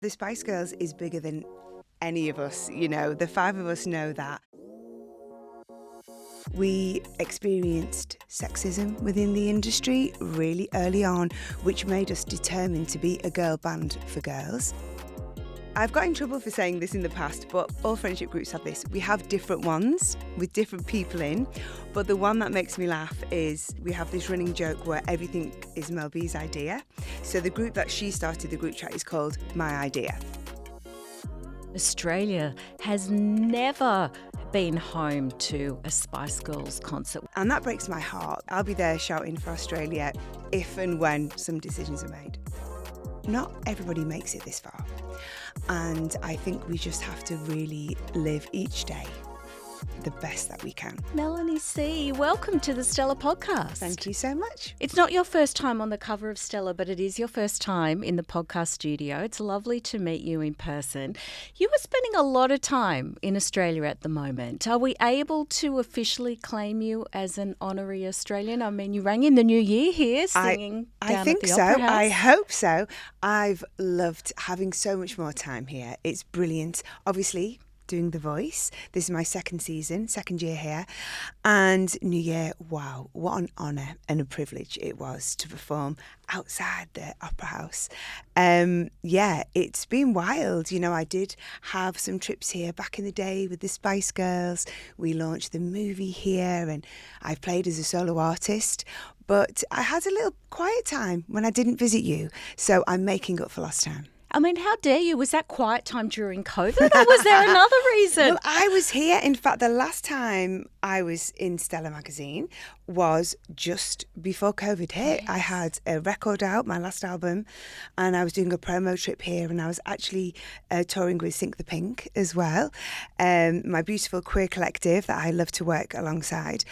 The Spice Girls is bigger than any of us, the five of us know that. We experienced sexism within the industry really early on, which made us determined to be a girl band for girls. I've got in trouble for saying this in the past, but all friendship groups have this. We have different ones with different people in, but the one that makes me laugh is we have this running joke where everything is Mel B's idea. So the group that she started, the group chat, is called My Idea. Australia has never been home to a Spice Girls concert. And that breaks my heart. I'll be there shouting for Australia if and when some decisions are made. Not everybody makes it this far. And I think we just have to really live each day the best that we can. Melanie C, welcome to the Stella podcast. Thank you so much. It's not your first time on the cover of Stella, but it is your first time in the podcast studio. It's lovely to meet you in person. You are spending a lot of time in Australia at the moment. Are we able to officially claim you as an honorary Australian? I mean, you rang in the new year here singing down I think at the so. Opera House. I hope so. I've loved having so much more time here. It's brilliant. Obviously, doing The Voice. This is my second season, second year here. And New Year, wow, what an honour and a privilege it was to perform outside the Opera House. It's been wild. I did have some trips here back in the day with the Spice Girls. We launched the movie here and I've played as a solo artist. But I had a little quiet time when I didn't visit you. So I'm making up for lost time. I mean, how dare you? Was that quiet time during COVID or was there another reason? Well, I was here. In fact, the last time I was in Stella magazine was just before COVID hit. Yes. I had a record out, my last album, and I was doing a promo trip here and I was actually touring with Sink the Pink as well, my beautiful queer collective that I love to work alongside.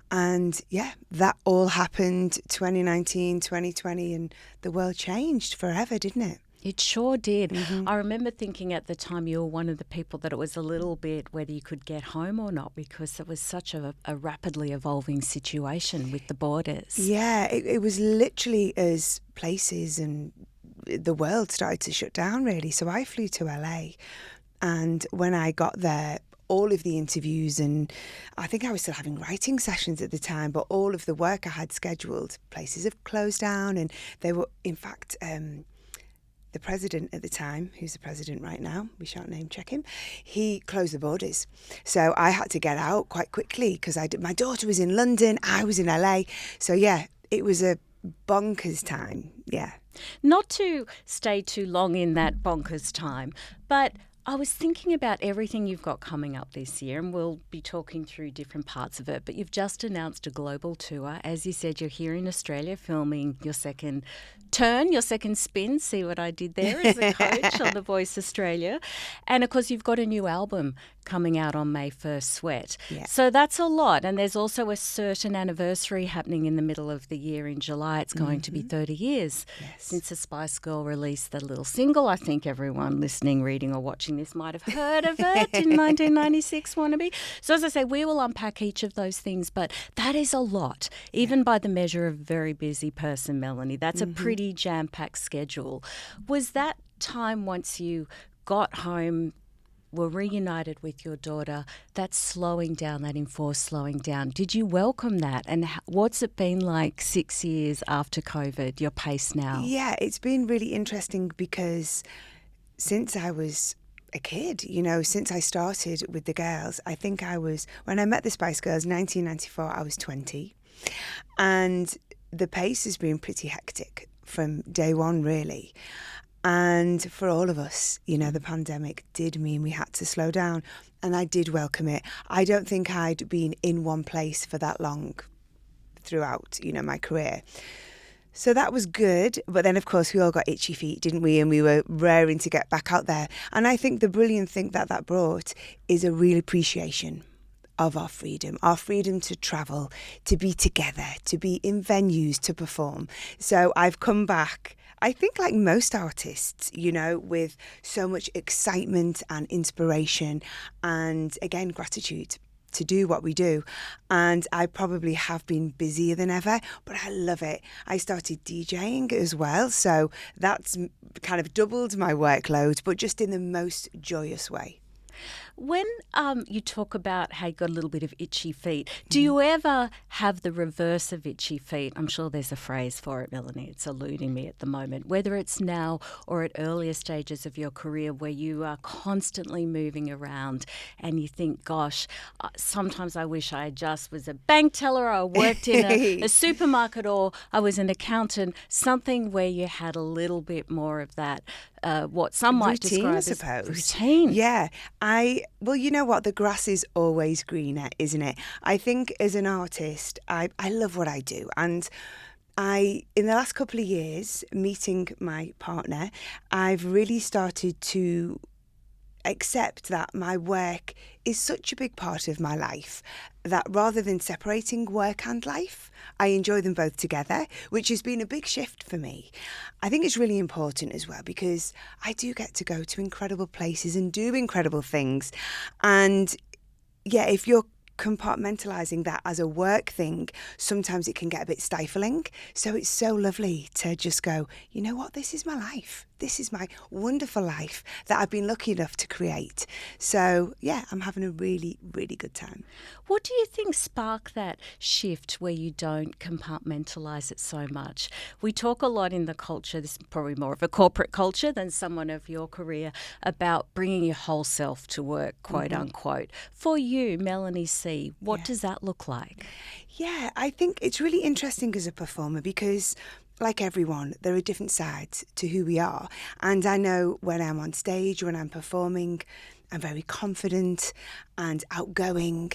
And yeah, that all happened 2019, 2020, and the world changed forever, didn't it? It sure did. Mm-hmm. I remember thinking at the time you were one of the people that it was a little bit whether you could get home or not because it was such a rapidly evolving situation with the borders. Yeah, it was literally as places and the world started to shut down, really. So I flew to LA, and when I got there, all of the interviews, and I think I was still having writing sessions at the time, but all of the work I had scheduled, places have closed down, and they were, in fact, the president at the time, who's the president right now, we shan't name check him, he closed the borders. So I had to get out quite quickly because my daughter was in London, I was in LA. So yeah, it was a bonkers time, yeah. Not to stay too long in that bonkers time, but I was thinking about everything you've got coming up this year, and we'll be talking through different parts of it, but you've just announced a global tour. As you said, you're here in Australia filming your second turn, your second spin. See what I did there as a coach on The Voice Australia. And, of course, you've got a new album coming out on May 1st, Sweat. Yeah. So that's a lot. And there's also a certain anniversary happening in the middle of the year in July. It's going to be 30 years since a Spice Girl released the little single. I think everyone listening, reading or watching this might have heard of it in 1996, Wannabe. So as I say, we will unpack each of those things, but that is a lot, even by the measure of a very busy person, Melanie. That's a pretty jam-packed schedule. Was that time once you got home, were reunited with your daughter, that slowing down, that enforced slowing down, did you welcome that? And what's it been like 6 years after COVID, your pace now? Yeah, it's been really interesting because since I was a kid, since I started with the girls, I think when I met the Spice Girls, 1994, I was 20. And the pace has been pretty hectic from day one, really. And for all of us, the pandemic did mean we had to slow down, and I did welcome it. I don't think I'd been in one place for that long throughout, my career. So that was good. But then, of course, we all got itchy feet, didn't we? And we were raring to get back out there. And I think the brilliant thing that brought is a real appreciation of our freedom to travel, to be together, to be in venues, to perform. So I've come back, I think like most artists, with so much excitement and inspiration and, again, gratitude to do what we do. And I probably have been busier than ever, but I love it. I started DJing as well, so that's kind of doubled my workload, but just in the most joyous way. When you talk about how you got a little bit of itchy feet, do you ever have the reverse of itchy feet? I'm sure there's a phrase for it, Melanie. It's eluding me at the moment. Whether it's now or at earlier stages of your career where you are constantly moving around and you think, gosh, sometimes I wish I just was a bank teller or I worked in a supermarket or I was an accountant, something where you had a little bit more of that, what some might Routine, describe I as suppose. routine. Yeah. Well, you know what? The grass is always greener, isn't it? I think as an artist, I love what I do. And in the last couple of years, meeting my partner, I've really started to accept that my work is such a big part of my life that rather than separating work and life, I enjoy them both together, which has been a big shift for me. I think it's really important as well because I do get to go to incredible places and do incredible things. And yeah, if you're compartmentalizing that as a work thing, sometimes it can get a bit stifling. So it's so lovely to just go, you know what, this is my life. This is my wonderful life that I've been lucky enough to create. So yeah, I'm having a really, really good time. What do you think sparked that shift where you don't compartmentalise it so much? We talk a lot in the culture, this is probably more of a corporate culture than someone of your career, about bringing your whole self to work, quote unquote. For you, Melanie C, what does that look like? Yeah, I think it's really interesting as a performer because like everyone, there are different sides to who we are. And I know when I'm on stage, when I'm performing, I'm very confident and outgoing.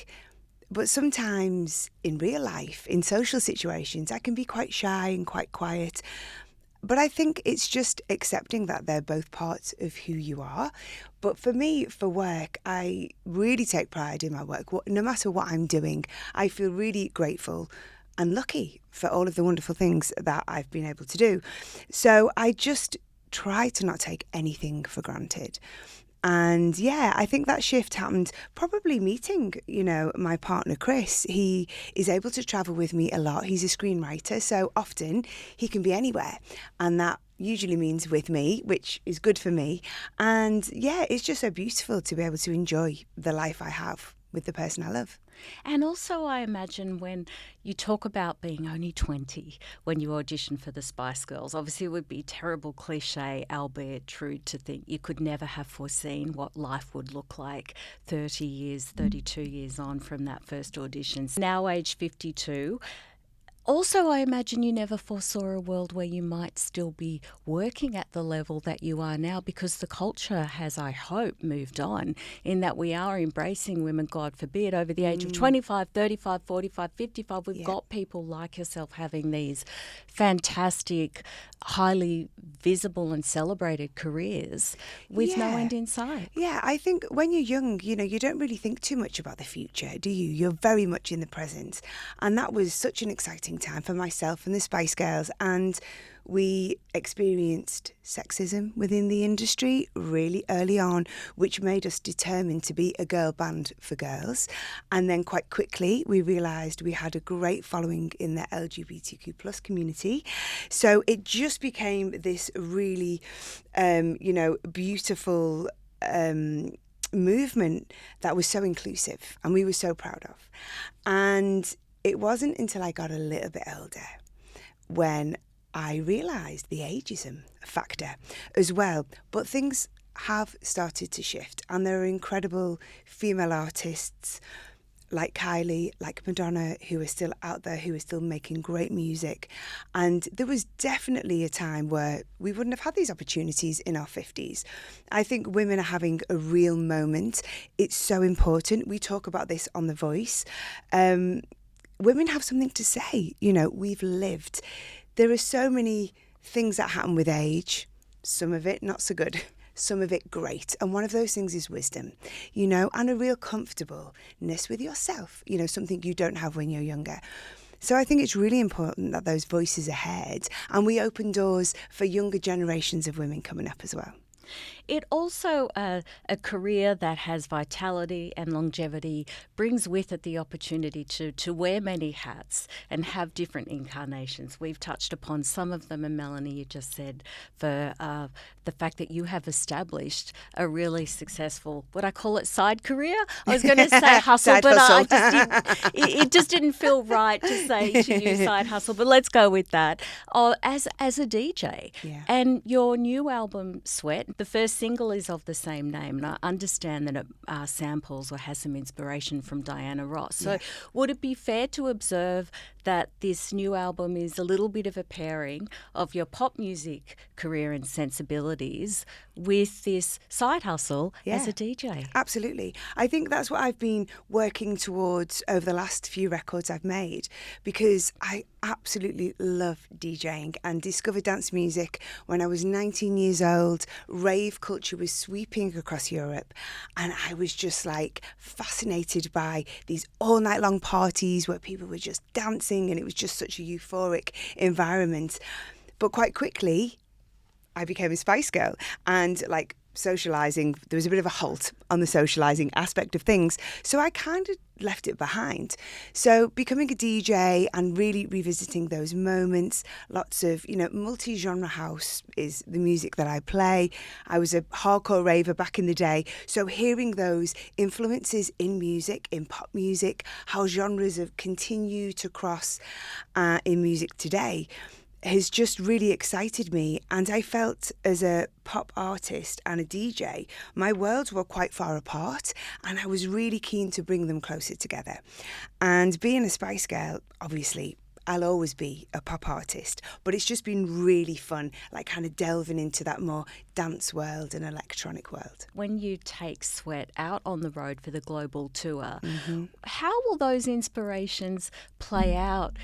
But sometimes in real life, in social situations, I can be quite shy and quite quiet. But I think it's just accepting that they're both parts of who you are. But for me, for work, I really take pride in my work. No matter what I'm doing, I feel really grateful and lucky for all of the wonderful things that I've been able to do. So I just try to not take anything for granted. And yeah, I think that shift happened probably meeting, my partner, Chris. He is able to travel with me a lot. He's a screenwriter, so often he can be anywhere. And that usually means with me, which is good for me. And yeah, it's just so beautiful to be able to enjoy the life I have with the person I love. And also, I imagine when you talk about being only 20 when you audition for the Spice Girls, obviously it would be terrible cliche, albeit true, to think you could never have foreseen what life would look like 30 years, 32 years on from that first audition. Now age 52. Also, I imagine you never foresaw a world where you might still be working at the level that you are now because the culture has, I hope, moved on in that we are embracing women, God forbid, over the age of 25, 35, 45, 55. We've got people like yourself having these fantastic, highly visible and celebrated careers with no end in sight. Yeah, I think when you're young, you don't really think too much about the future, do you? You're very much in the present. And that was such an exciting time for myself and the Spice Girls, and we experienced sexism within the industry really early on, which made us determined to be a girl band for girls. And then quite quickly we realised we had a great following in the LGBTQ plus community. So it just became this really, beautiful movement that was so inclusive and we were so proud of. And it wasn't until I got a little bit older when I realised the ageism factor as well. But things have started to shift, and there are incredible female artists like Kylie, like Madonna, who are still out there, who are still making great music. And there was definitely a time where we wouldn't have had these opportunities in our 50s. I think women are having a real moment. It's so important. We talk about this on The Voice. Women have something to say. We've lived. There are so many things that happen with age, some of it not so good, some of it great. And one of those things is wisdom, and a real comfortableness with yourself, something you don't have when you're younger. So I think it's really important that those voices are heard and we open doors for younger generations of women coming up as well. It also, a career that has vitality and longevity brings with it the opportunity to wear many hats and have different incarnations. We've touched upon some of them, and Melanie, you just said, for the fact that you have established a really successful, what I call it, side career. I was going to say hustle, Side but hustle. it just didn't feel right to say to you side hustle, but let's go with that. As a DJ. Yeah. And your new album, Sweat, the first single is of the same name, and I understand that it samples or has some inspiration from Diana Ross. So would it be fair to observe that this new album is a little bit of a pairing of your pop music career and sensibilities with this side hustle as a DJ? Absolutely. I think that's what I've been working towards over the last few records I've made, because I absolutely love DJing and discovered dance music when I was 19 years old. Rave culture was sweeping across Europe, and I was just like fascinated by these all night long parties where people were just dancing, and it was just such a euphoric environment. But quite quickly, I became a Spice Girl, and like socialising, there was a bit of a halt on the socialising aspect of things. So I kind of left it behind. So becoming a DJ and really revisiting those moments, lots of, multi-genre house is the music that I play. I was a hardcore raver back in the day. So hearing those influences in music, in pop music, how genres have continued to cross in music today, has just really excited me. And I felt as a pop artist and a DJ, my worlds were quite far apart, and I was really keen to bring them closer together. And being a Spice Girl, obviously, I'll always be a pop artist, but it's just been really fun, like kind of delving into that more dance world and electronic world. When you take Sweat out on the road for the global tour, how will those inspirations play out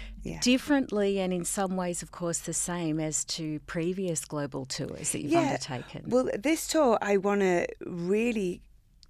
differently and in some ways, of course, the same as to previous global tours that you've undertaken? Well, this tour, I want to really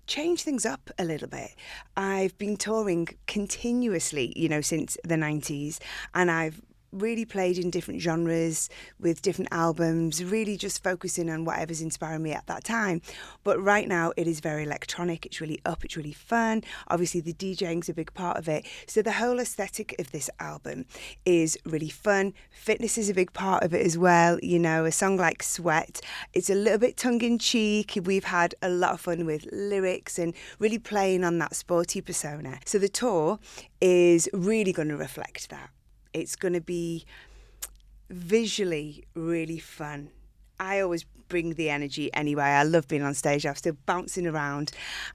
change things up a little bit. I've been touring continuously, since the 90s, and I've really played in different genres with different albums, really just focusing on whatever's inspiring me at that time. But right now it is very electronic, it's really up, it's really fun. Obviously the DJing's a big part of it. So the whole aesthetic of this album is really fun. Fitness is a big part of it as well. A song like Sweat, it's a little bit tongue-in-cheek. We've had a lot of fun with lyrics and really playing on that sporty persona. So the tour is really going to reflect that. It's going to be visually really fun. I always bring the energy anyway. I love being on stage. I'm still bouncing around.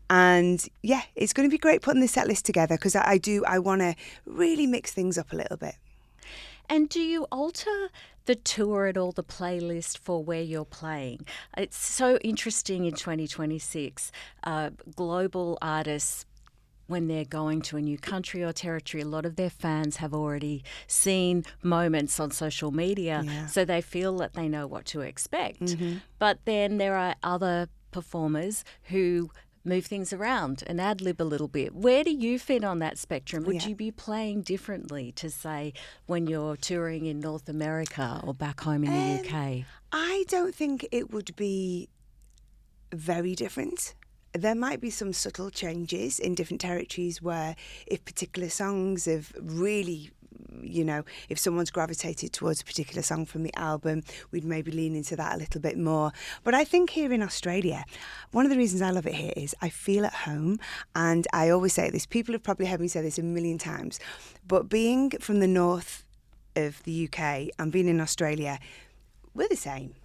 And it's going to be great putting the set list together, because I want to really mix things up a little bit. And do you alter the tour at all, the playlist for where you're playing? It's so interesting in 2026. Global artists, when they're going to a new country or territory, a lot of their fans have already seen moments on social media, so they feel that they know what to expect. But then there are other performers who move things around and ad-lib a little bit. Where do you fit on that spectrum? Would you be playing differently to, say, when you're touring in North America or back home in the UK? I don't think it would be very different. There might be some subtle changes in different territories where if particular songs have really, if someone's gravitated towards a particular song from the album, we'd maybe lean into that a little bit more. But I think here in Australia, one of the reasons I love it here is I feel at home. And I always say this, people have probably heard me say this a million times, but being from the north of the UK and being in Australia, we're the same.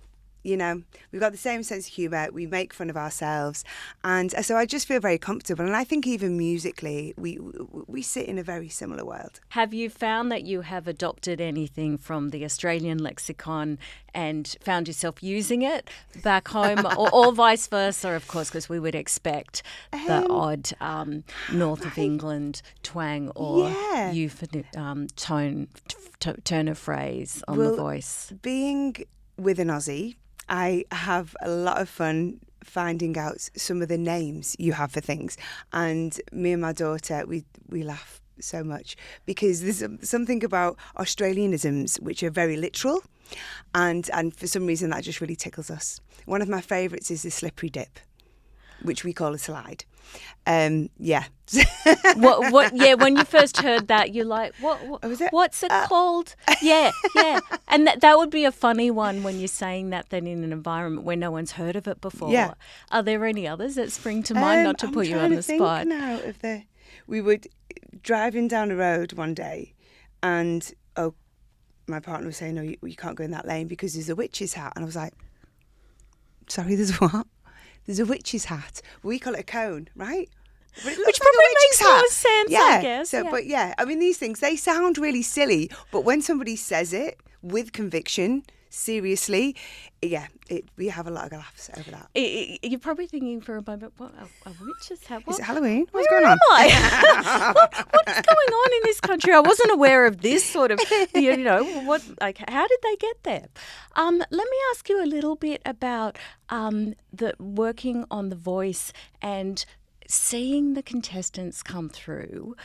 We've got the same sense of humour, we make fun of ourselves, and so I just feel very comfortable. And I think even musically, we sit in a very similar world. Have you found that you have adopted anything from the Australian lexicon and found yourself using it back home, or vice versa, of course, because we would expect the odd north of England twang or turn of phrase on the voice? Being with an Aussie, I have a lot of fun finding out some of the names you have for things. And me and my daughter, we laugh so much because there's something about Australianisms which are very literal. And for some reason that just really tickles us. One of my favourites is the slippery dip, which we call a slide. Yeah. What? Yeah. When you first heard that, you're like, what was it? what's it called? Yeah. And that would be a funny one when you're saying that then in an environment where no one's heard of it before. Yeah. Are there any others that spring to mind? Not to put you on the spot. Now we were driving down the road one day, and my partner was saying, "No, you can't go in that lane because there's a witch's hat," and I was like, "Sorry, there's what?" There's a witch's hat. We call it a cone, right? But it looks Which like probably a witch's makes hat. more sense, I guess. So, yeah. But yeah, I mean, these things, they sound really silly, but when somebody says it with conviction, seriously, yeah, we have a lot of laughs over that. You're probably thinking for a moment, what, a witch's hat? What? Is it Halloween? What's Where going on? am I? what is going on in this country? I wasn't aware of this sort of, how did they get there? Let me ask you a little bit about the working on The Voice and seeing the contestants come through.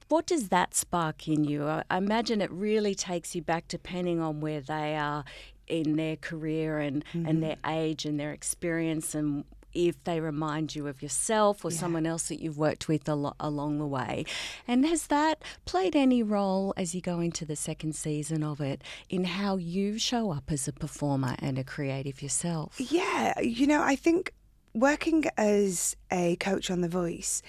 What does that spark in you? I imagine it really takes you back depending on where they are in their career and their age and their experience, and if they remind you of yourself or someone else that you've worked with along the way. And has that played any role as you go into the second season of it in how you show up as a performer and a creative yourself? Yeah, I think working as a coach on The Voice,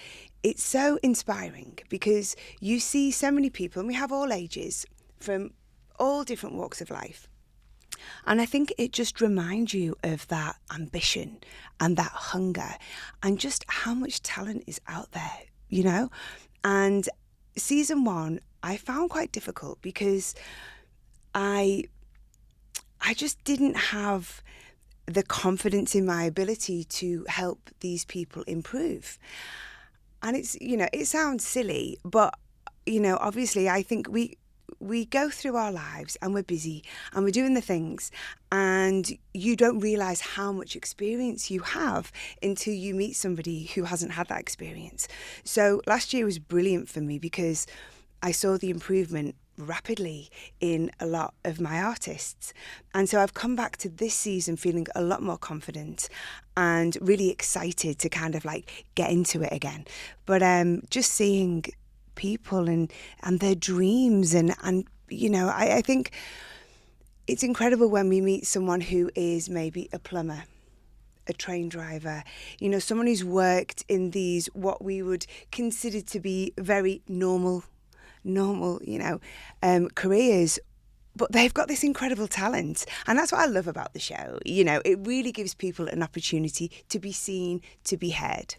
it's so inspiring because you see so many people, and we have all ages from all different walks of life. And I think it just reminds you of that ambition and that hunger and just how much talent is out there, And season 1, I found quite difficult because I just didn't have the confidence in my ability to help these people improve. And it's, it sounds silly, but, obviously I think we go through our lives and we're busy and we're doing the things, and you don't realise how much experience you have until you meet somebody who hasn't had that experience. So last year was brilliant for me because I saw the improvement rapidly in a lot of my artists. And so I've come back to this season feeling a lot more confident and really excited to kind of like get into it again. But just seeing people and their dreams and I think it's incredible when we meet someone who is maybe a plumber, a train driver, someone who's worked in these what we would consider to be very normal careers, but they've got this incredible talent, and that's what I love about the show. It really gives people an opportunity to be seen, to be heard.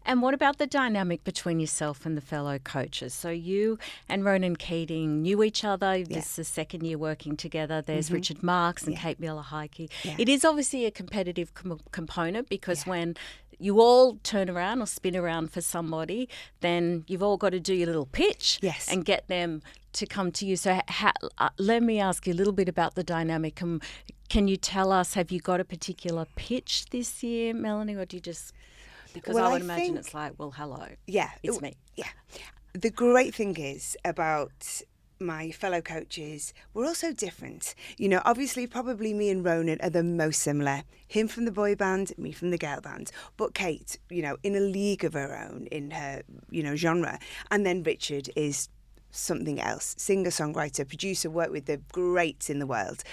And what about the dynamic between yourself and the fellow coaches? So you and Ronan Keating knew each other. This is the second year working together. There's Richard Marks and Kate Miller-Heidke. Yeah. It is obviously a competitive component because when you all turn around or spin around for somebody, then you've all got to do your little pitch and get them to come to you. So let me ask you a little bit about the dynamic. Can you tell us, have you got a particular pitch this year, Melanie, or do you just... Because I would imagine it's like, well, hello. Yeah. It's me. Yeah. The great thing is about my fellow coaches, we're all so different. Obviously, probably me and Ronan are the most similar. Him from the boy band, me from the girl band. But Kate, in a league of her own in her, genre. And then Richard is something else. Singer, songwriter, producer, worked with the greats in the world.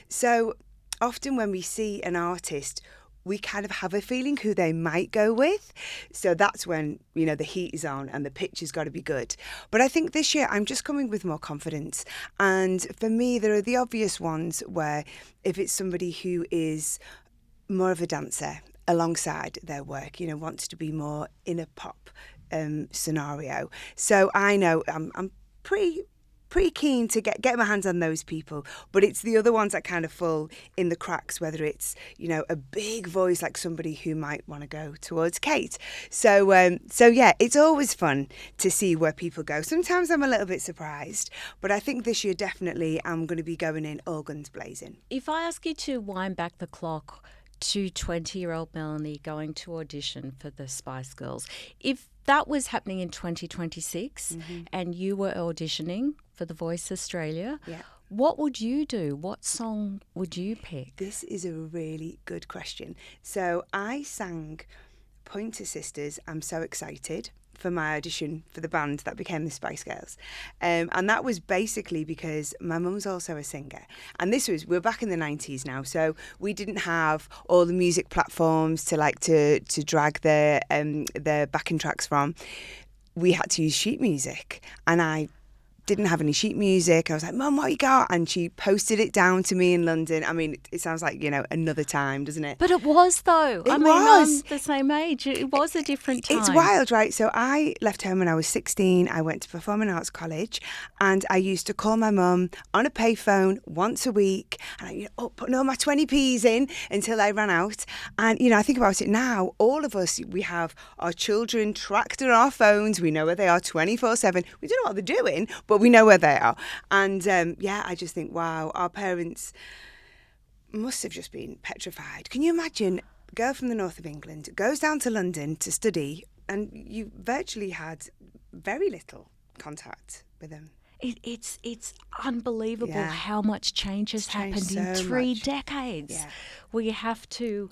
So often when we see an artist, we kind of have a feeling who they might go with. So that's when, the heat is on and the pitch has got to be good. But I think this year I'm just coming with more confidence. And for me, there are the obvious ones where if it's somebody who is more of a dancer alongside their work, wants to be more in a pop scenario. So I know I'm pretty keen to get my hands on those people, but it's the other ones that kind of fall in the cracks, whether it's, a big voice like somebody who might want to go towards Kate. So yeah, it's always fun to see where people go. Sometimes I'm a little bit surprised, but I think this year definitely I'm going to be going in all guns blazing. If I ask you to wind back the clock to 20-year-old Melanie going to audition for the Spice Girls, if that was happening in 2026 and you were auditioning for The Voice Australia, What would you do? What song would you pick? This is a really good question. So I sang Pointer Sisters, I'm So Excited, for my audition for the band that became the Spice Girls. And that was basically because my mum's also a singer. And we're back in the 90s now, so we didn't have all the music platforms to drag their backing tracks from. We had to use sheet music, and I didn't have any sheet music. I was like, Mum, what you got? And she posted it down to me in London. I mean, it sounds like, another time, doesn't it? But it was, though. It I mean, was. I'm the same age. It was a different time. It's wild, right? So I left home when I was 16. I went to Performing Arts College, and I used to call my mum on a payphone once a week, and I putting all my 20p's in until I ran out. And, I think about it now, all of us, we have our children tracked on our phones. We know where they are 24/7. We don't know what they're doing, but we know where they are. And I just think, wow, our parents must have just been petrified. Can you imagine a girl from the north of England goes down to London to study, and you virtually had very little contact with them? It's unbelievable how much change has happened so in 3 much. decades. Yeah. We have to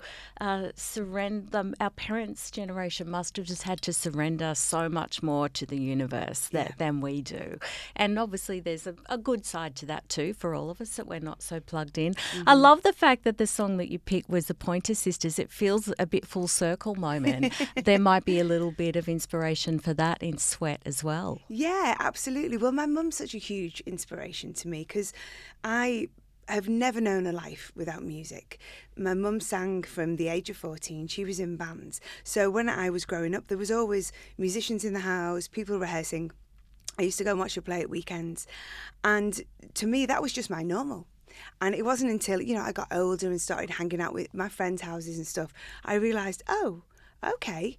surrender them. Our parents' generation must have just had to surrender so much more to the universe than we do. And obviously there's a good side to that too for all of us, that we're not so plugged in. I love the fact that the song that you picked was the Pointer Sisters. It feels a bit full circle moment. There might be a little bit of inspiration for that in Sweat as well. Yeah, absolutely. Well, my mum's such a huge inspiration to me because I have never known a life without music. My mum sang from the age of 14. She was in bands. So when I was growing up, there was always musicians in the house, people rehearsing. I used to go and watch her play at weekends. And to me, that was just my normal. And it wasn't until, I got older and started hanging out with my friends' houses and stuff, I realised, oh, okay,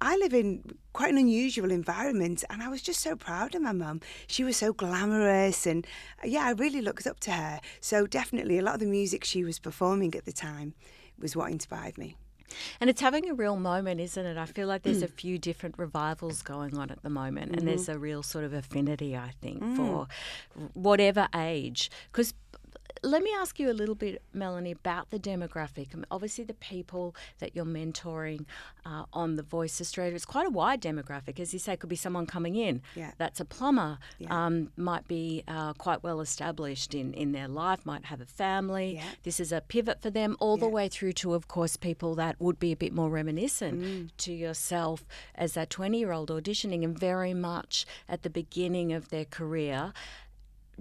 I live in quite an unusual environment, and I was just so proud of my mum. She was so glamorous, and I really looked up to her. So definitely a lot of the music she was performing at the time was what inspired me. And it's having a real moment, isn't it? I feel like there's a few different revivals going on at the moment, and there's a real sort of affinity, I think, for whatever age. Because let me ask you a little bit, Melanie, about the demographic. I mean, obviously, the people that you're mentoring on The Voice Australia, it's quite a wide demographic. As you say, it could be someone coming in that's a plumber, might be quite well established in their life, might have a family. Yeah. This is a pivot for them, all the way through to, of course, people that would be a bit more reminiscent to yourself as that 20-year-old auditioning and very much at the beginning of their career.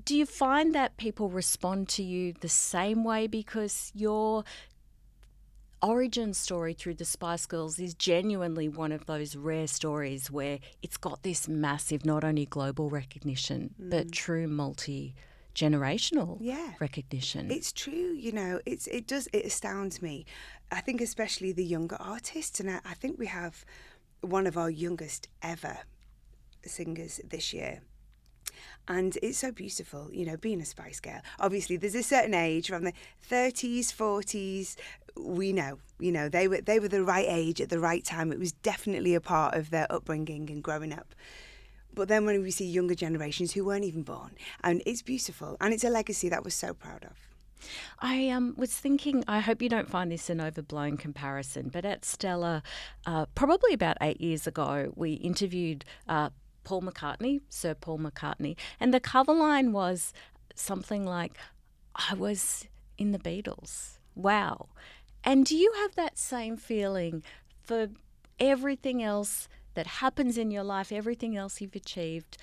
Do you find that people respond to you the same way because your origin story through the Spice Girls is genuinely one of those rare stories where it's got this massive, not only global recognition, but true multi-generational recognition? It's true, it astounds me. I think especially the younger artists, and I think we have one of our youngest ever singers this year. And it's so beautiful, being a Spice Girl. Obviously, there's a certain age, from the 30s, 40s, we know, they were the right age at the right time. It was definitely a part of their upbringing and growing up. But then when we see younger generations who weren't even born, and it's beautiful, and it's a legacy that we're so proud of. I was thinking, I hope you don't find this an overblown comparison, but at Stella, probably about 8 years ago, we interviewed Paul McCartney, Sir Paul McCartney, and the cover line was something like, I was in the Beatles. Wow. And do you have that same feeling for everything else that happens in your life, everything else you've achieved?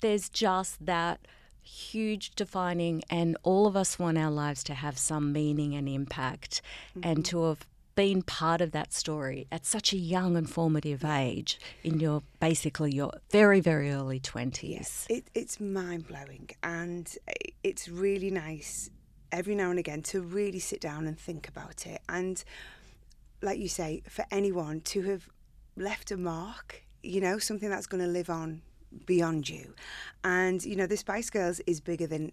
There's just that huge defining, and all of us want our lives to have some meaning and impact, and to have been part of that story at such a young and formative age in your very, very early 20s. Yes, it's mind-blowing, and it's really nice every now and again to really sit down and think about it. And like you say, for anyone to have left a mark, something that's going to live on beyond you. And, the Spice Girls is bigger than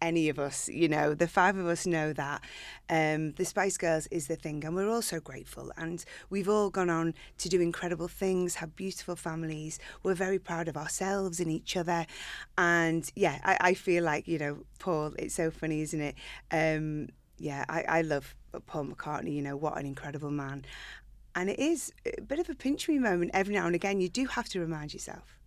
any of us, you know. The five of us know that the Spice Girls is the thing, and we're all so grateful. And we've all gone on to do incredible things, have beautiful families. We're very proud of ourselves and each other. And yeah, I feel like, you know, Paul, it's so funny, isn't it? I love Paul McCartney, you know, what an incredible man. And it is a bit of a pinch me moment every now and again. You do have to remind yourself.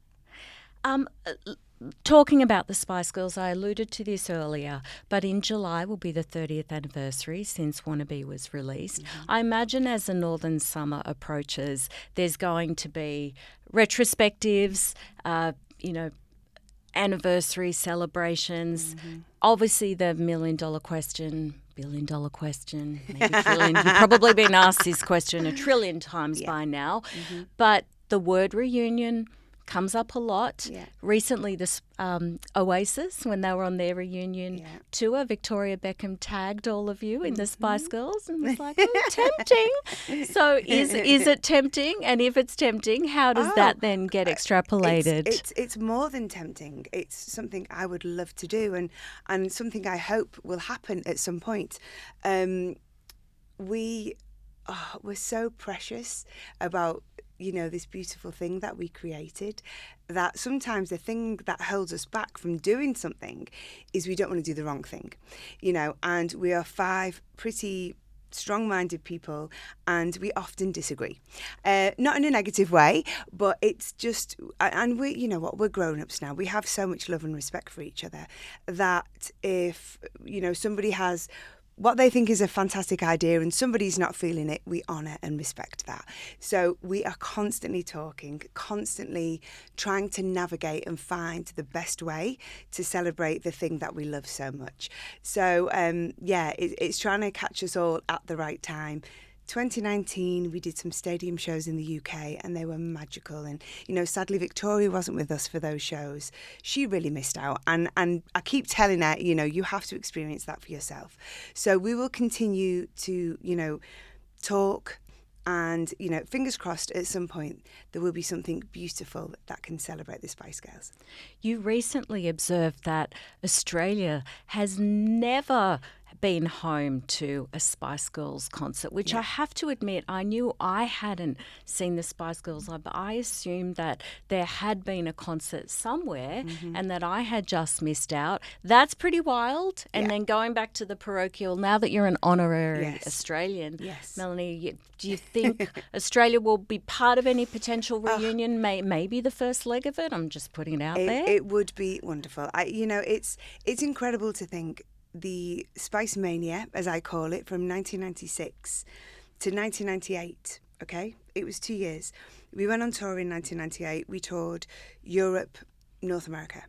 Talking about the Spice Girls, I alluded to this earlier, but in July will be the 30th anniversary since Wannabe was released. I imagine as the Northern Summer approaches, there's going to be retrospectives, anniversary celebrations. Obviously, the $1,000,000 question, $1,000,000,000 question, maybe trillion. You've probably been asked this question a trillion times by now. But the word reunion comes up a lot. Recently, this Oasis, when they were on their reunion tour, Victoria Beckham tagged all of you in the Spice Girls and was like, "Oh, tempting." So is it tempting? And if it's tempting, how does that then get extrapolated? It's more than tempting. It's something I would love to do, and something I hope will happen at some point. We're so precious about, you know, this beautiful thing that we created, that sometimes the thing that holds us back from doing something is we don't want to do the wrong thing, you know. And we are five pretty strong-minded people, and we often disagree, not in a negative way, but it's just, and we, you know what, we're grown-ups now. We have so much love and respect for each other that if, you know, somebody has what they think is a fantastic idea and somebody's not feeling it, we honour and respect that. So we are constantly talking, constantly trying to navigate and find the best way to celebrate the thing that we love so much. So it's trying to catch us all at the right time. 2019, we did some stadium shows in the UK and they were magical. And, you know, sadly, Victoria wasn't with us for those shows. She really missed out. And I keep telling her, you know, you have to experience that for yourself. So we will continue to, you know, talk and, you know, fingers crossed at some point there will be something beautiful that can celebrate the Spice Girls. You recently observed that Australia has never been home to a Spice Girls concert, which I have to admit, I knew I hadn't seen the Spice Girls live, but I assumed that there had been a concert somewhere and that I had just missed out. That's pretty wild. And then going back to the parochial, now that you're an honorary Australian, Melanie, do you think Australia will be part of any potential reunion, maybe the first leg of it? I'm just putting it out there. It would be wonderful. It's incredible to think the Spice Mania, as I call it, from 1996 to 1998, okay? It was 2 years. We went on tour in 1998. We toured Europe, North America.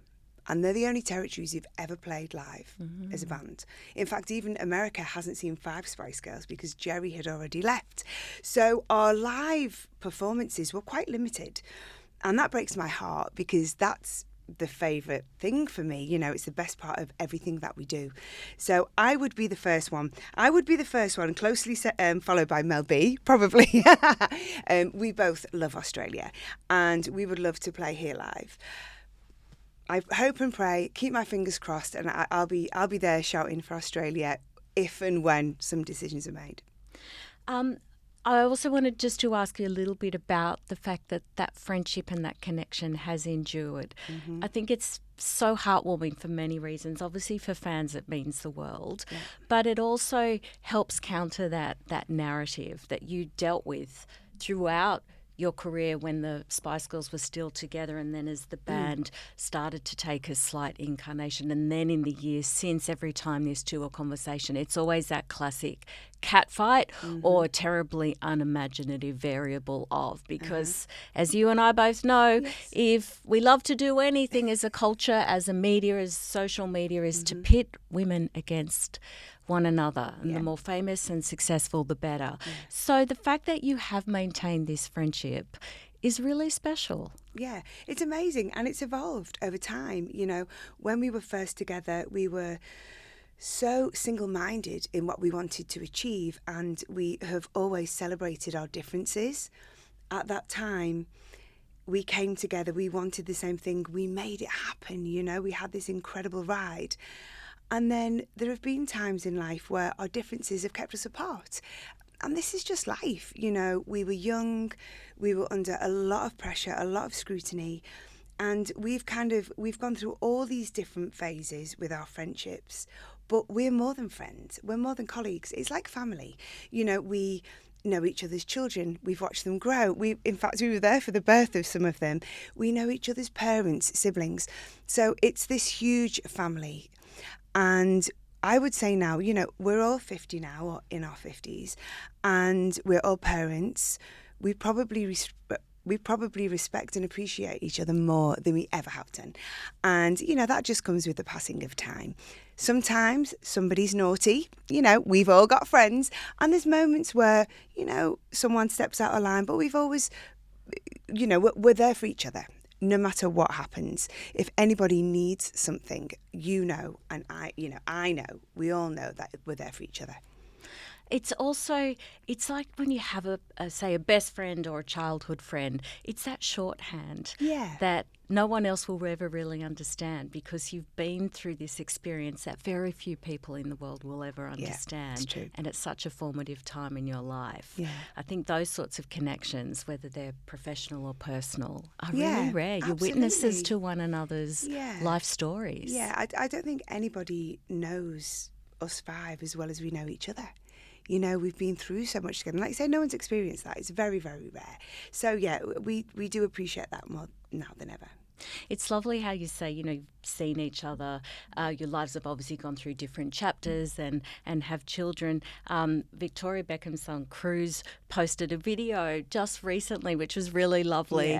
And they're the only territories you've ever played live as a band. In fact, even America hasn't seen 5 Spice Girls because Jerry had already left. So our live performances were quite limited. And that breaks my heart because that's the favourite thing for me. You know, it's the best part of everything that we do. So I would be the first one. Closely followed by Mel B, probably. We both love Australia and we would love to play here live. I hope and pray, keep my fingers crossed, and I'll be there shouting for Australia if and when some decisions are made. I also wanted just to ask you a little bit about the fact that friendship and that connection has endured. I think it's so heartwarming for many reasons. Obviously, for fans, it means the world. But it also helps counter that narrative that you dealt with throughout your career when the Spice Girls were still together, and then as the band started to take a slight incarnation, and then in the years since, every time there's tour conversation, it's always that classic catfight or terribly unimaginative variable of, because as you and I both know, if we love to do anything as a culture, as a media, as social media, is to pit women against one another, and the more famous and successful, the better. So the fact that you have maintained this friendship is really special. Yeah, it's amazing, and it's evolved over time. You know, when we were first together, we were so single-minded in what we wanted to achieve, and we have always celebrated our differences. At that time, we came together, we wanted the same thing, we made it happen, you know, we had this incredible ride. And then there have been times in life where our differences have kept us apart. And this is just life. You know, we were young, we were under a lot of pressure, a lot of scrutiny. And we've gone through all these different phases with our friendships, but we're more than friends. We're more than colleagues. It's like family. You know, we know each other's children. We've watched them grow. In fact, we were there for the birth of some of them. We know each other's parents, siblings. So it's this huge family. And I would say now, you know, we're all 50 now, or in our 50s, and we're all parents. We probably respect and appreciate each other more than we ever have done. And, you know, that just comes with the passing of time. Sometimes somebody's naughty, you know, we've all got friends, and there's moments where, you know, someone steps out of line, but we've always, you know, we're there for each other. No matter what happens, if anybody needs something, you know, and I know, we all know that we're there for each other. It's also, it's like when you have say a best friend or a childhood friend, it's that shorthand that no one else will ever really understand, because you've been through this experience that very few people in the world will ever understand. It's true. And it's such a formative time in your life. Yeah. I think those sorts of connections, whether they're professional or personal, are really rare. You're Absolutely. witnesses to one another's life stories. Yeah, I don't think anybody knows us five as well as we know each other. You know, we've been through so much together. And like I say, no one's experienced that. It's very, very rare. So, yeah, we do appreciate that more now than ever. It's lovely how you say, you know, you've seen each other. Your lives have obviously gone through different chapters and have children. Victoria Beckham's son, Cruz, posted a video just recently, which was really lovely,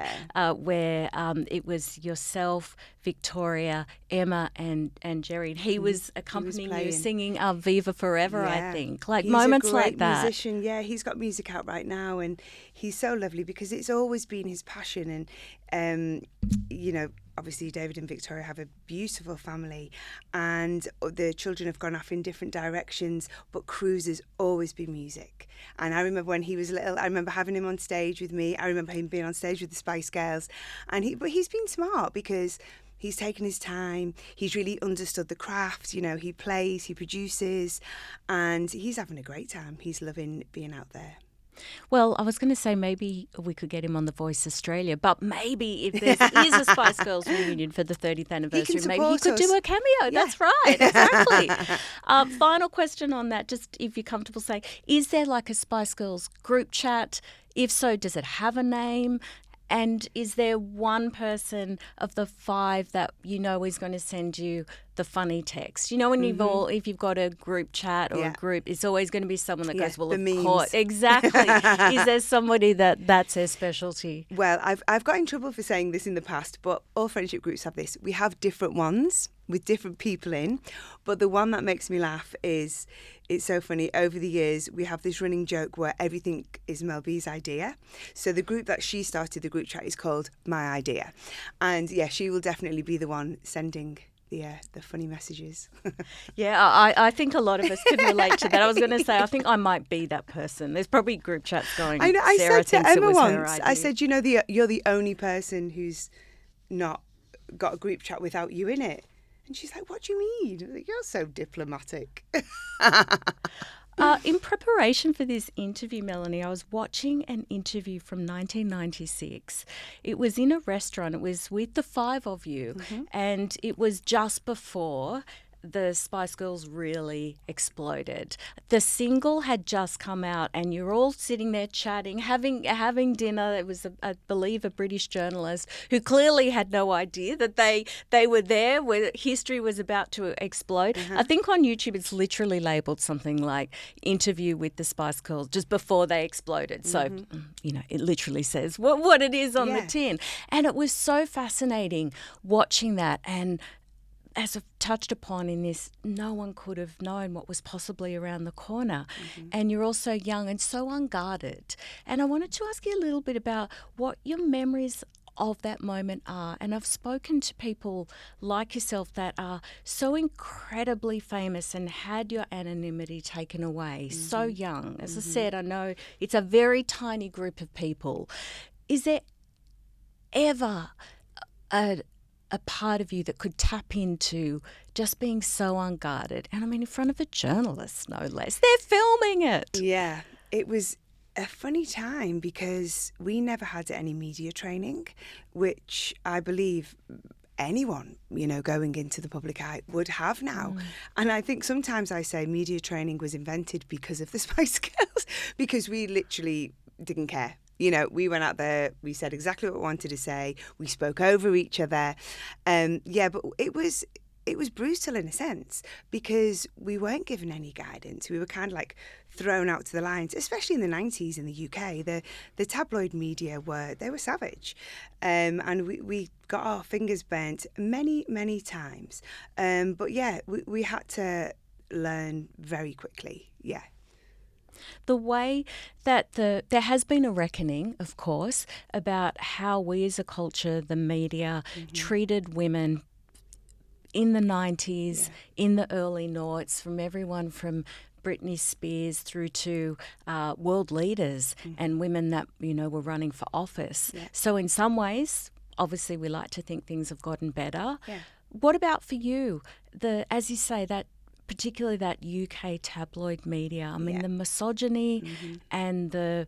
where it was yourself, Victoria, Emma and Jerry. And he was accompanying you, singing Viva Forever, I think. Like, he's moments like that. He's a great musician. Yeah, he's got music out right now, and he's so lovely because it's always been his passion. And, you know, obviously David and Victoria have a beautiful family, and the children have gone off in different directions, but Cruz has always been music. And I remember when he was little, I remember having him on stage with me. I remember him being on stage with the Spice Girls. But he's been smart because he's taken his time. He's really understood the craft. You know, he plays, he produces, and he's having a great time. He's loving being out there. Well, I was going to say maybe we could get him on The Voice Australia, but maybe if there is a Spice Girls reunion for the 30th anniversary, maybe he could do a cameo. Yeah. That's right, exactly. Final question on that, just if you're comfortable saying, is there like a Spice Girls group chat? If so, does it have a name? And is there one person of the five that you know is going to send you the funny text? You know, when if you've got a group chat or a group, it's always going to be someone that goes, well, of course. Exactly. Is there somebody that's their specialty? Well, I've got in trouble for saying this in the past, but all friendship groups have this. We have different ones with different people in, but the one that makes me laugh is, it's so funny, over the years we have this running joke where everything is Mel B's idea. So the group that she started, the group chat, is called My Idea. And yeah, she will definitely be the one sending the funny messages. Yeah, I think a lot of us can relate to that. I was going to say, I think I might be that person. There's probably group chats going. I know. I Sarah said to Emma once, I said, you know, you're the only person who's not got a group chat without you in it. And she's like, what do you mean? I'm like, you're so diplomatic. In preparation for this interview, Melanie, I was watching an interview from 1996. It was in a restaurant. It was with the five of you, and it was just before the Spice Girls really exploded. The single had just come out, and you're all sitting there chatting, having dinner. It was, I believe, a British journalist who clearly had no idea that they were there where history was about to explode. I think on YouTube it's literally labelled something like "interview with the Spice Girls" just before they exploded. So, you know, it literally says what it is on the tin. And it was so fascinating watching that. And as I've touched upon in this, no one could have known what was possibly around the corner. And you're also young and so unguarded. And I wanted to ask you a little bit about what your memories of that moment are. And I've spoken to people like yourself that are so incredibly famous and had your anonymity taken away so young. As I said, I know it's a very tiny group of people. Is there ever a a part of you that could tap into just being so unguarded? And I mean, in front of a journalist, no less. They're filming it. Yeah, it was a funny time because we never had any media training, which I believe anyone, going into the public eye would have now. And I think sometimes I say media training was invented because of the Spice Girls, because we literally didn't care. We went out there, we said exactly what we wanted to say, we spoke over each other. But it was brutal in a sense because we weren't given any guidance. We were kind of like thrown out to the lions, especially in the 90s in the UK. The tabloid media were savage. And we got our fingers burnt many, many times. We had to learn very quickly. Yeah. The way that there has been a reckoning, of course, about how we as a culture, the media, treated women in the 90s, in the early noughts, from everyone from Britney Spears through to world leaders and women that, were running for office. Yeah. So in some ways, obviously we like to think things have gotten better. Yeah. What about for you? As you say, that particularly that UK tabloid media. I mean, the misogyny and the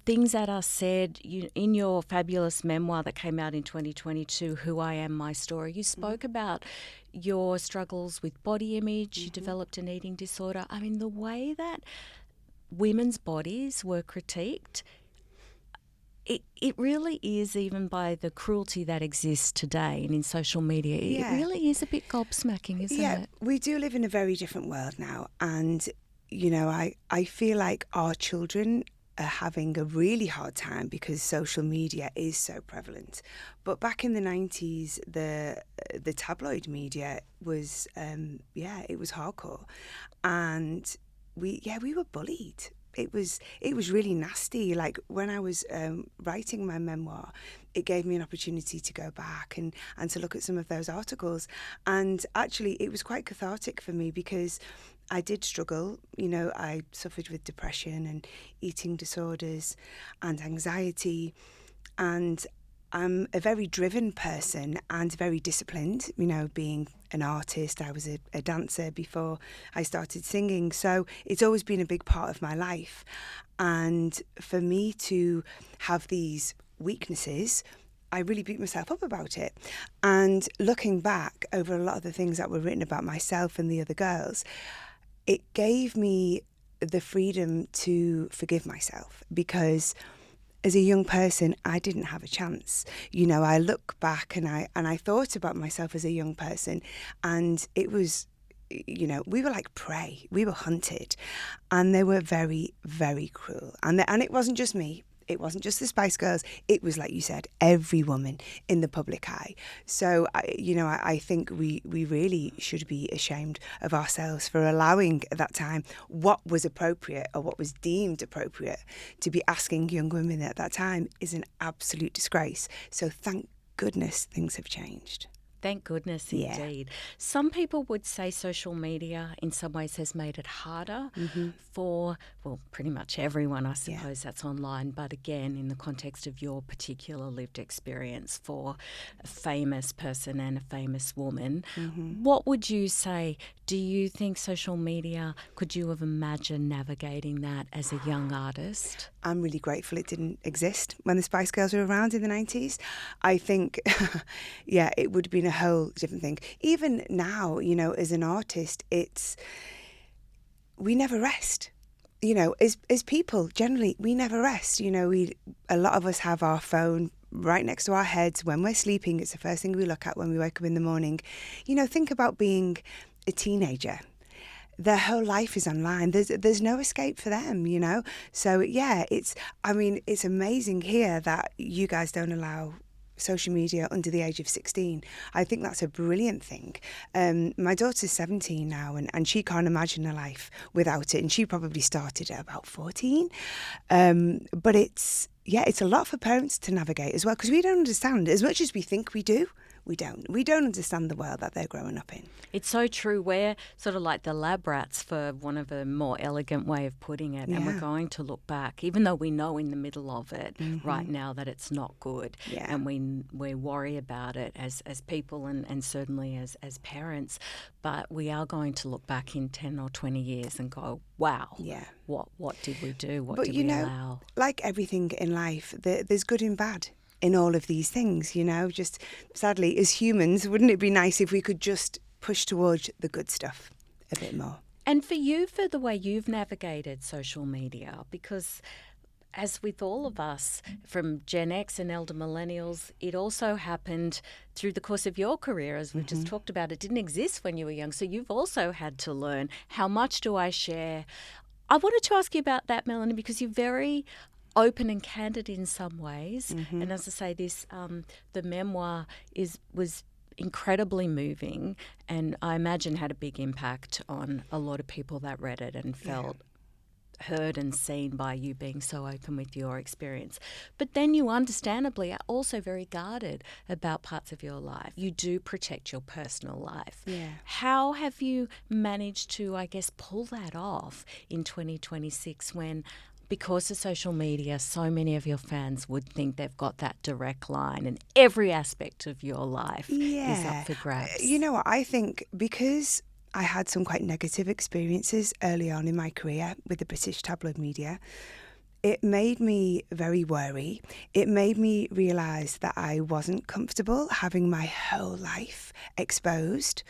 things that are said in your fabulous memoir that came out in 2022, Who I Am, My Story. You spoke about your struggles with body image. You developed an eating disorder. I mean, the way that women's bodies were critiqued, it really is, even by the cruelty that exists today and in social media, it really is a bit gobsmacking, isn't it? Yeah, we do live in a very different world now. And, I feel like our children are having a really hard time because social media is so prevalent. But back in the 90s, the tabloid media was, it was hardcore. And we were bullied. It was really nasty. Like when I was writing my memoir, it gave me an opportunity to go back and to look at some of those articles. And actually, it was quite cathartic for me because I did struggle. I suffered with depression and eating disorders and anxiety. And I'm a very driven person and very disciplined, being an artist. I was a dancer before I started singing. So it's always been a big part of my life. And for me to have these weaknesses, I really beat myself up about it. And looking back over a lot of the things that were written about myself and the other girls, it gave me the freedom to forgive myself because as a young person, I didn't have a chance. I look back and I thought about myself as a young person, and it was, we were like prey. We were hunted, and they were very, very cruel. And it wasn't just me. It wasn't just the Spice Girls. It was, like you said, every woman in the public eye. So, I think we really should be ashamed of ourselves for allowing at that time what was appropriate or what was deemed appropriate to be asking young women at that time is an absolute disgrace. So thank goodness things have changed. Thank goodness, indeed. Some people would say social media in some ways has made it harder for, pretty much everyone, I suppose, that's online. But again, in the context of your particular lived experience for a famous person and a famous woman, what would you say? Do you think social media, could you have imagined navigating that as a young artist? I'm really grateful it didn't exist when the Spice Girls were around in the 90s. I think, it would have been a whole different thing. Even now, as an artist, we never rest. As people, generally, we never rest. A lot of us have our phone right next to our heads when we're sleeping. It's the first thing we look at when we wake up in the morning. Think about being a teenager. Their whole life is online. There's no escape for them, So it's amazing here that you guys don't allow social media under the age of 16. I think that's a brilliant thing. My daughter's 17 now, and she can't imagine her life without it. And she probably started at about 14. But it's a lot for parents to navigate as well, because we don't understand as much as we think we do. we don't understand the world that they're growing up in. It's so true. We're sort of like the lab rats, for one of a more elegant way of putting it. And we're going to look back, even though we know in the middle of it right now that it's not good. Yeah. And we worry about it as people and certainly as parents. But we are going to look back in 10 or 20 years and go, wow, what did we do? What did we allow? Like everything in life, there's good and bad in all of these things, just sadly as humans, wouldn't it be nice if we could just push towards the good stuff a bit more? And for you, for the way you've navigated social media, because as with all of us from Gen X and elder millennials, it also happened through the course of your career, as we've just talked about. It didn't exist when you were young, so you've also had to learn, how much do I share? I wanted to ask you about that, Melanie, because you're very open and candid in some ways. And as I say, this the memoir was incredibly moving, and I imagine had a big impact on a lot of people that read it and felt heard and seen by you being so open with your experience. But then you understandably are also very guarded about parts of your life. You do protect your personal life. How have you managed to, I guess, pull that off in 2026 when, because of social media, so many of your fans would think they've got that direct line and every aspect of your life is up for grabs? You know what? I think because I had some quite negative experiences early on in my career with the British tabloid media, it made me very wary. It made me realise that I wasn't comfortable having my whole life exposed,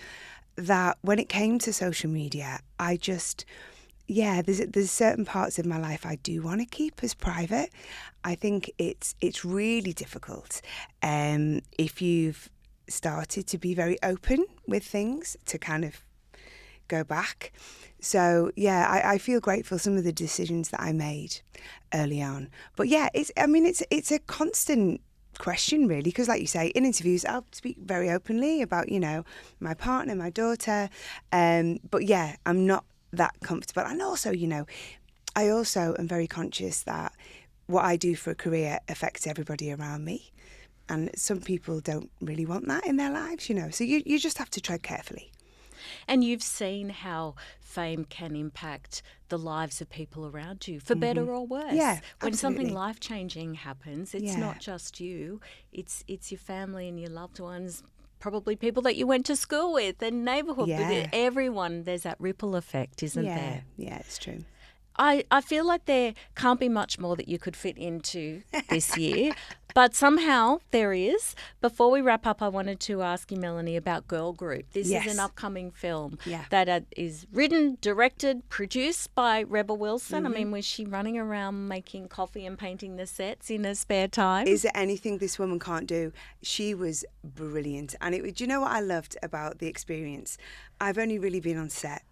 that when it came to social media, I just... there's certain parts of my life I do want to keep as private. I think it's really difficult if you've started to be very open with things to kind of go back. So I feel grateful for some of the decisions that I made early on. But it's a constant question really, because like you say, in interviews I'll speak very openly about my partner, my daughter, but I'm not that comfortable. And also, I also am very conscious that what I do for a career affects everybody around me. And some people don't really want that in their lives, So you just have to tread carefully. And you've seen how fame can impact the lives of people around you, for better or worse. Yeah, when absolutely. Something life-changing happens, it's not just you, it's your family and your loved ones, probably people that you went to school with and neighbourhood with. Everyone, there's that ripple effect, isn't there? Yeah, it's true. I feel like there can't be much more that you could fit into this year, but somehow there is. Before we wrap up, I wanted to ask you, Melanie, about Girl Group. This is an upcoming film that is written, directed, produced by Rebel Wilson. I mean, was she running around making coffee and painting the sets in her spare time? Is there anything this woman can't do? She was brilliant. And do you know what I loved about the experience? I've only really been on set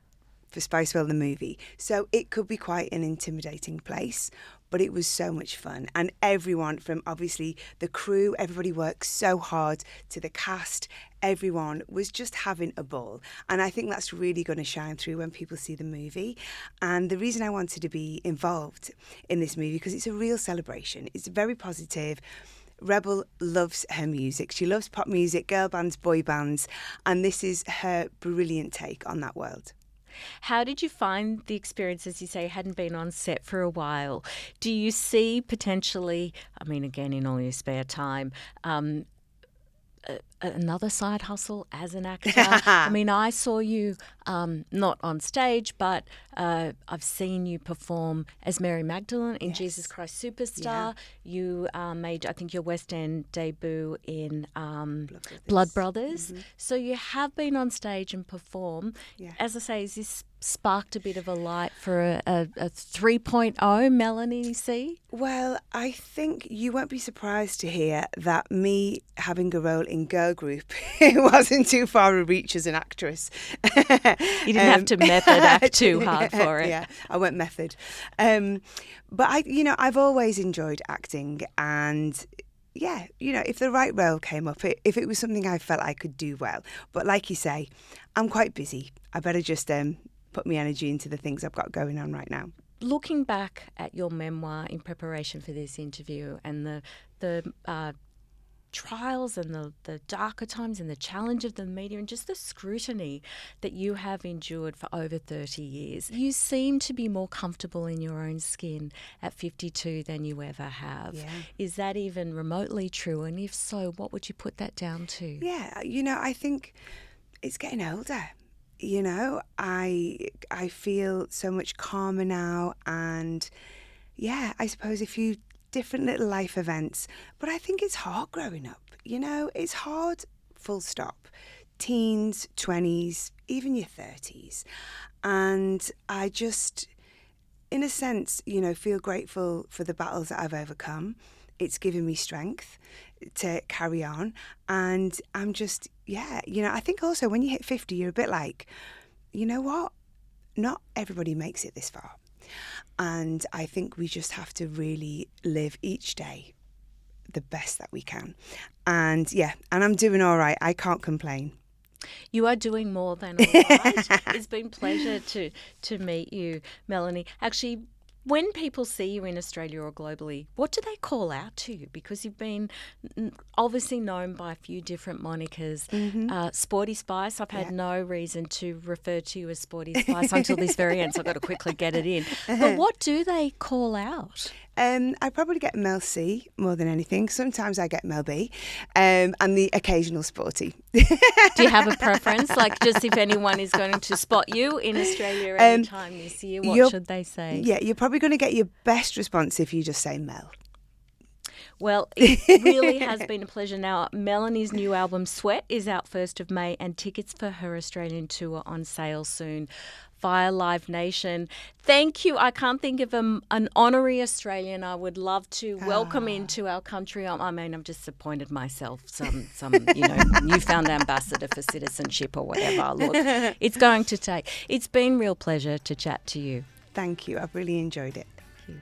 for Spicewell the movie, so it could be quite an intimidating place, but it was so much fun. And everyone, from obviously the crew, everybody worked so hard, to the cast, everyone was just having a ball. And I think that's really going to shine through when people see the movie. And the reason I wanted to be involved in this movie, because it's a real celebration. It's very positive. Rebel loves her music. She loves pop music, girl bands, boy bands, and this is her brilliant take on that world. How did you find the experience? As you say, you hadn't been on set for a while. Do you see potentially, I mean, again, in all your spare time, another side hustle as an actor? I mean, I saw you not on stage, but I've seen you perform as Mary Magdalene in Jesus Christ Superstar. You made, I think, your West End debut in Blood Brothers. So you have been on stage and perform. As I say, is this sparked a bit of a light for a 3.0 Melanie C? Well, I think you won't be surprised to hear that me having a role in Girl Group, it wasn't too far a reach as an actress. You didn't have to method act too hard for it. Yeah, I went method. But I've always enjoyed acting, and if the right role came up, if it was something I felt I could do well. But like you say, I'm quite busy. I better just put my energy into the things I've got going on right now. Looking back at your memoir in preparation for this interview and the trials and the darker times and the challenge of the media and just the scrutiny that you have endured for over 30 years. You seem to be more comfortable in your own skin at 52 than you ever have. Yeah. Is that even remotely true? And if so, what would you put that down to? Yeah, I think it's getting older. I feel so much calmer now, and I suppose a few different little life events. But I think it's hard growing up. It's hard, full stop. Teens, 20s, even your 30s. And I just, in a sense, feel grateful for the battles that I've overcome. It's given me strength to carry on. And I'm just, I think also when you hit 50, you're a bit like, you know what? Not everybody makes it this far. And I think we just have to really live each day the best that we can. And I'm doing all right. I can't complain. You are doing more than all right. It's been a pleasure to meet you, Melanie. Actually, when people see you in Australia or globally, what do they call out to you? Because you've been obviously known by a few different monikers. Sporty Spice, I've had no reason to refer to you as Sporty Spice until this very end, so I've got to quickly get it in. But what do they call out? I probably get Mel C more than anything. Sometimes I get Mel B, and the occasional Sporty. Do you have a preference? Like, just if anyone is going to spot you in Australia anytime this year, what should they say? Yeah, you're probably going to get your best response if you just say Mel. Well, it really has been a pleasure. Now, Melanie's new album, Sweat, is out 1st of May, and tickets for her Australian tour on sale soon via Live Nation. Thank you. I can't think of an honorary Australian I would love to welcome into our country. I mean, I've just appointed myself some newfound ambassador for citizenship or whatever. Look, it's going to take. It's been a real pleasure to chat to you. Thank you. I've really enjoyed it. Thank you.